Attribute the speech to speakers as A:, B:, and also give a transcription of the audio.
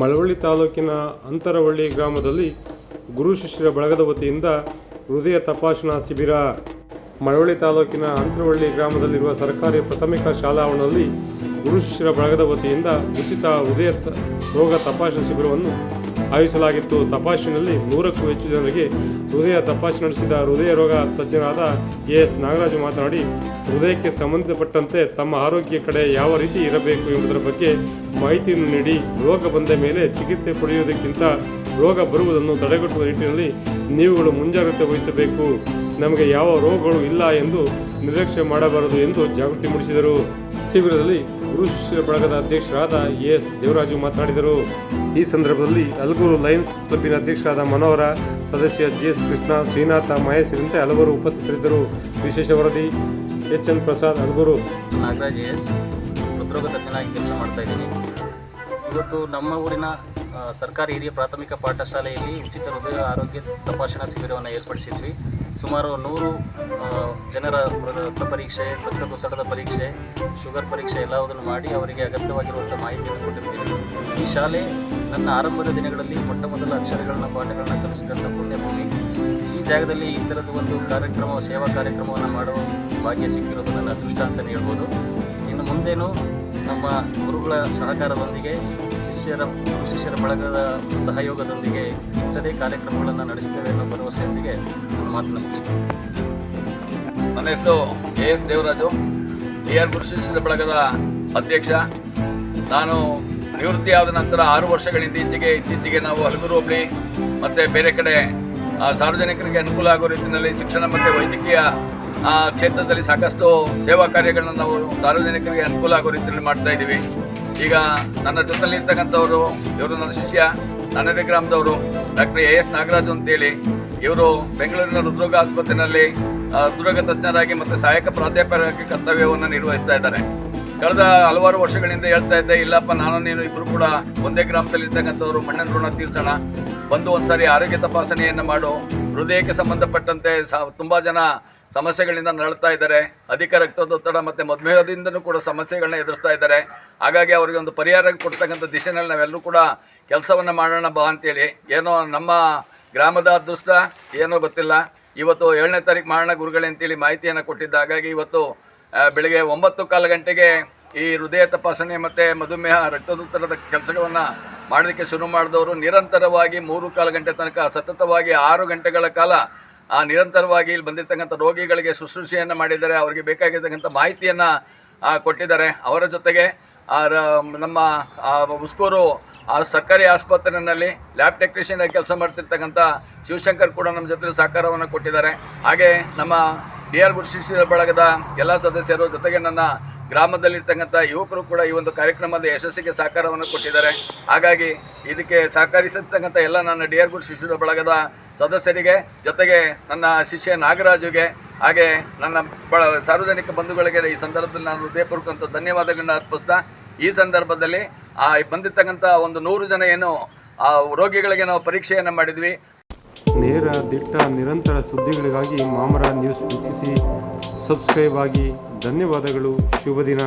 A: ಮಳವಳ್ಳಿ ತಾಲೂಕಿನ ಅಂತರವಳ್ಳಿ ಗ್ರಾಮದಲ್ಲಿ ಗುರು ಶಿಷ್ಯರ ಬಳಗದ ವತಿಯಿಂದ ಹೃದಯ ತಪಾಸಣಾ ಶಿಬಿರ. ಮಳವಳ್ಳಿ ತಾಲೂಕಿನ ಅಂತರವಳ್ಳಿ ಗ್ರಾಮದಲ್ಲಿರುವ ಸರ್ಕಾರಿ ಪ್ರಾಥಮಿಕ ಶಾಲಾ ಆವರಣದಲ್ಲಿ ಗುರು ಶಿಷ್ಯರ ಬಳಗದ ವತಿಯಿಂದ ಉಚಿತ ಹೃದಯ ರೋಗ ತಪಾಸಣಾ ಶಿಬಿರವನ್ನು ಆಯೋಜಿಸಲಾಗಿತ್ತು. ತಪಾಸಣೆಯಲ್ಲಿ 100ಕ್ಕೂ ಹೆಚ್ಚು ಜನರಿಗೆ ಹೃದಯ ತಪಾಸಣೆ ನಡೆಸಿದ ಹೃದಯ ರೋಗ ತಜ್ಞರಾದ ಎಸ್ ನಾಗರಾಜು ಮಾತನಾಡಿ, ಹೃದಯಕ್ಕೆ ಸಂಬಂಧಪಟ್ಟಂತೆ ತಮ್ಮ ಆರೋಗ್ಯ ಕಡೆ ಯಾವ ರೀತಿ ಇರಬೇಕು ಎಂಬುದರ ಬಗ್ಗೆ ಮಾಹಿತಿಯನ್ನು ನೀಡಿ, ರೋಗ ಬಂದ ಮೇಲೆ ಚಿಕಿತ್ಸೆ ಪಡೆಯುವುದಕ್ಕಿಂತ ರೋಗ ಬರುವುದನ್ನು ತಡೆಗಟ್ಟುವ ನಿಟ್ಟಿನಲ್ಲಿ ನೀವುಗಳು ಮುಂಜಾಗ್ರತೆ ವಹಿಸಬೇಕು. ನಮಗೆ ಯಾವ ರೋಗಗಳು ಇಲ್ಲ ಎಂದು ನಿರ್ಲಕ್ಷ್ಯ ಮಾಡಬಾರದು ಎಂದು ಜಾಗೃತಿ ಮೂಡಿಸಿದರು. ಶಿಬಿರದಲ್ಲಿ ಗುರು ಶಿಷ್ಯರ ಬಳಗದ ಅಧ್ಯಕ್ಷರಾದ ಎಸ್ ದೇವರಾಜು ಮಾತನಾಡಿದರು. ಈ ಸಂದರ್ಭದಲ್ಲಿ ಅಲಗೂರು ಲಯನ್ಸ್ ಕ್ಲಬ್ಬಿನ ಅಧ್ಯಕ್ಷರಾದ ಮನೋಹರ, ಸದಸ್ಯ ಜಿಎಸ್ ಕೃಷ್ಣ, ಶ್ರೀನಾಥ, ಮಹೇಶ್ ಸೇರಿದಂತೆ ಹಲವರು ಉಪಸ್ಥಿತರಿದ್ದರು. ವಿಶೇಷ ವರದಿ ಎಚ್.ಎನ್. ಪ್ರಸಾದ್, ಅಲಗೂರು.
B: ನಾಗರಾಜ್ ಎಸ್, ಹೃದ್ರೋಗ ತಜ್ಞನಾಗಿ ಕೆಲಸ ಮಾಡ್ತಾ ಇದ್ದೀನಿ. ಇವತ್ತು ನಮ್ಮ ಊರಿನ ಸರ್ಕಾರಿ ಹಿರಿಯ ಪ್ರಾಥಮಿಕ ಪಾಠಶಾಲೆಯಲ್ಲಿ ಉಚಿತ ಹೃದಯ ಆರೋಗ್ಯ ತಪಾಸಣಾ ಶಿಬಿರವನ್ನು ಏರ್ಪಡಿಸಿದ್ವಿ. ಸುಮಾರು 100 ಜನರ ರಕ್ತ ಪರೀಕ್ಷೆ, ರಕ್ತದೊತ್ತಡದ ಪರೀಕ್ಷೆ, ಶುಗರ್ ಪರೀಕ್ಷೆ ಎಲ್ಲವುದನ್ನು ಮಾಡಿ ಅವರಿಗೆ ಅಗತ್ಯವಾಗಿರುವಂಥ ಮಾಹಿತಿಯನ್ನು ಕೊಟ್ಟಿರ್ತೀನಿ. ಈ ಶಾಲೆ ನನ್ನ ಆರಂಭದ ದಿನಗಳಲ್ಲಿ ಮೊಟ್ಟಮೊದಲ ಅಕ್ಷರಗಳನ್ನ ಪಾಠಗಳನ್ನ ಕಲಿಸಿದಂಥ ಪುಣ್ಯಭೂಮಿ. ಈ ಜಾಗದಲ್ಲಿ ಈ ಥರದ್ದು ಒಂದು ಸೇವಾ ಕಾರ್ಯಕ್ರಮವನ್ನು ಮಾಡುವ ಭಾಗ್ಯ ಸಿಕ್ಕಿರೋದು ನನ್ನ ಅದೃಷ್ಟ ಅಂತಲೇ ಹೇಳ್ಬೋದು. ಇನ್ನು ಮುಂದೇನು ನಮ್ಮ ಗುರುಗಳ ಸಹಕಾರದೊಂದಿಗೆ ಗುರು ಶಿಷ್ಯರ ಬಳಗದ ಸಹಯೋಗದೊಂದಿಗೆ ಇಂಥದೇ ಕಾರ್ಯಕ್ರಮಗಳನ್ನು ನಡೆಸ್ತೇವೆ ಅನ್ನೋ ಭರವಸೆಯೊಂದಿಗೆ ನಾನು ಮಾತನ್ನು ಮುಗಿಸ್ತೇನೆ.
C: ನನ್ನ ಹೆಸರು ಎಸ್ ದೇವರಾಜು, AR ಗುರು ಶಿಷ್ಯರ ಬಳಗದ ಅಧ್ಯಕ್ಷ. ನಾನು ನಿವೃತ್ತಿಯಾದ ನಂತರ 6 ವರ್ಷಗಳಿಂದ ಇತ್ತೀಚೆಗೆ ನಾವು ಅಲಗೂರು ಹೋಬಳಿ ಮತ್ತು ಬೇರೆ ಕಡೆ ಸಾರ್ವಜನಿಕರಿಗೆ ಅನುಕೂಲ ಆಗೋ ರೀತಿಯಲ್ಲಿ ಶಿಕ್ಷಣ ಮತ್ತು ವೈದ್ಯಕೀಯ ಕ್ಷೇತ್ರದಲ್ಲಿ ಸಾಕಷ್ಟು ಸೇವಾ ಕಾರ್ಯಗಳನ್ನು ನಾವು ಸಾರ್ವಜನಿಕರಿಗೆ ಅನುಕೂಲ ಆಗೋ ರೀತಿಯಲ್ಲಿ ಮಾಡ್ತಾ ಇದ್ದೀವಿ. ಈಗ ನನ್ನ ಜೊತೆಯಲ್ಲಿ ಇರ್ತಕ್ಕಂಥವರು, ಇವರು ನನ್ನ ಶಿಷ್ಯ, ನನ್ನದೇ ಗ್ರಾಮದವರು, ಡಾಕ್ಟರ್ AS ನಾಗರಾಜು ಅಂತೇಳಿ. ಇವರು ಬೆಂಗಳೂರಿನ ಹೃದ್ರೋಗ ಆಸ್ಪತ್ರೆಯಲ್ಲಿ ಹೃದ್ರೋಗ ತಜ್ಞರಾಗಿ ಮತ್ತು ಸಹಾಯಕ ಪ್ರಾಧ್ಯಾಪಕರಾಗಿ ಕರ್ತವ್ಯವನ್ನು ನಿರ್ವಹಿಸ್ತಾ ಇದ್ದಾರೆ. ಕಳೆದ ಹಲವಾರು ವರ್ಷಗಳಿಂದ ಹೇಳ್ತಾ ಇದ್ದೆ, ಇಲ್ಲಪ್ಪ ನಾನು ನೀನು ಇಬ್ಬರು ಕೂಡ ಒಂದೇ ಗ್ರಾಮದಲ್ಲಿ ಇರ್ತಕ್ಕಂಥವ್ರು, ಮಣ್ಣಿನ ಋಣ ತೀರ್ಸೋಣ, ಬಂದು ಒಂದ್ಸಾರಿ ಆರೋಗ್ಯ ತಪಾಸಣೆಯನ್ನು ಮಾಡು. ಹೃದಯಕ್ಕೆ ಸಂಬಂಧಪಟ್ಟಂತೆ ತುಂಬ ಜನ ಸಮಸ್ಯೆಗಳಿಂದ ನರಳ್ತಾ ಇದ್ದಾರೆ. ಅಧಿಕ ರಕ್ತದೊತ್ತಡ ಮತ್ತು ಮಧುಮೇಹದಿಂದನೂ ಕೂಡ ಸಮಸ್ಯೆಗಳನ್ನ ಎದುರಿಸ್ತಾ ಇದ್ದಾರೆ. ಹಾಗಾಗಿ ಅವರಿಗೆ ಒಂದು ಪರಿಹಾರ ಕೊಡ್ತಕ್ಕಂಥ ದಿಶೆಯಲ್ಲಿ ನಾವೆಲ್ಲರೂ ಕೂಡ ಕೆಲಸವನ್ನು ಮಾಡೋಣ ಬಾ ಅಂತೇಳಿ, ಏನೋ ನಮ್ಮ ಗ್ರಾಮದ ಅದೃಷ್ಟ ಏನೋ ಗೊತ್ತಿಲ್ಲ, ಇವತ್ತು 7ನೇ ತಾರೀಕು ಮಾಡೋಣ ಗುರುಗಳೇ ಅಂತೇಳಿ ಮಾಹಿತಿಯನ್ನು ಕೊಟ್ಟಿದ್ದ. ಹಾಗಾಗಿ ಇವತ್ತು ಬೆಳಗ್ಗೆ 9:15 ಗಂಟೆಗೆ ಈ ಹೃದಯ ತಪಾಸಣೆ ಮತ್ತು ಮಧುಮೇಹ ರಕ್ತದೊತ್ತಡದ ಕೆಲಸವನ್ನು ಮಾಡೋದಕ್ಕೆ ಶುರು ಮಾಡಿದವರು ನಿರಂತರವಾಗಿ 3-4 ಗಂಟೆ ತನಕ ಸತತವಾಗಿ 6 ಗಂಟೆಗಳ ಕಾಲ ನಿರಂತರವಾಗಿ ಇಲ್ಲಿ ಬಂದಿರತಕ್ಕಂಥ ರೋಗಿಗಳಿಗೆ ಶುಶ್ರೂಷೆಯನ್ನು ಮಾಡಿದ್ದಾರೆ. ಅವರಿಗೆ ಬೇಕಾಗಿರ್ತಕ್ಕಂಥ ಮಾಹಿತಿಯನ್ನು ಕೊಟ್ಟಿದ್ದಾರೆ. ಅವರ ಜೊತೆಗೆ ನಮ್ಮ ಉಸ್ಕೂರು ಸರ್ಕಾರಿ ಆಸ್ಪತ್ರೆಯಲ್ಲಿ ಲ್ಯಾಬ್ ಟೆಕ್ನಿಷಿಯನ್ ಆಗಿ ಕೆಲಸ ಮಾಡ್ತಿರ್ತಕ್ಕಂಥ ಶಿವಶಂಕರ್ ಕೂಡ ನಮ್ಮ ಜೊತೆ ಸಹಕಾರವನ್ನು ಕೊಟ್ಟಿದ್ದಾರೆ. ಹಾಗೆ ನಮ್ಮ AR ಗುರು ಶಿಷ್ಯರ ಬಳಗದ ಎಲ್ಲ ಸದಸ್ಯರು, ಜೊತೆಗೆ ನನ್ನ ಗ್ರಾಮದಲ್ಲಿರ್ತಕ್ಕಂಥ ಯುವಕರು ಕೂಡ ಈ ಒಂದು ಕಾರ್ಯಕ್ರಮದ ಯಶಸ್ಸಿಗೆ ಸಹಕಾರವನ್ನು ಕೊಟ್ಟಿದ್ದಾರೆ. ಹಾಗಾಗಿ ಇದಕ್ಕೆ ಸಹಕರಿಸಿರ್ತಕ್ಕಂಥ ಎಲ್ಲ ನನ್ನ AR ಗುರು ಶಿಷ್ಯರ ಬಳಗದ ಸದಸ್ಯರಿಗೆ, ಜೊತೆಗೆ ನನ್ನ ಶಿಷ್ಯ ನಾಗರಾಜುಗೆ, ಹಾಗೆ ನನ್ನ ಸಾರ್ವಜನಿಕ ಬಂಧುಗಳಿಗೆ ಈ ಸಂದರ್ಭದಲ್ಲಿ ನಾನು ಹೃದಯಪೂರ್ವಕ ಧನ್ಯವಾದಗಳನ್ನ ಅರ್ಪಿಸ್ತಾ, ಈ ಸಂದರ್ಭದಲ್ಲಿ ಬಂದಿರ್ತಕ್ಕಂಥ ಒಂದು 100 ಜನ ಏನು ರೋಗಿಗಳಿಗೆ ನಾವು ಪರೀಕ್ಷೆಯನ್ನು ಮಾಡಿದ್ವಿ.
A: ನೇರ, ದಿಟ್ಟ, ನಿರಂತರ ಸುದ್ದಿಗಳಿಗಾಗಿ ಮಾಮರ ನ್ಯೂಸ್ ವೀಕ್ಷಿಸಿ, ಸಬ್ಸ್ಕ್ರೈಬ್ ಆಗಿ. ಧನ್ಯವಾದಗಳು. ಶುಭ ದಿನ.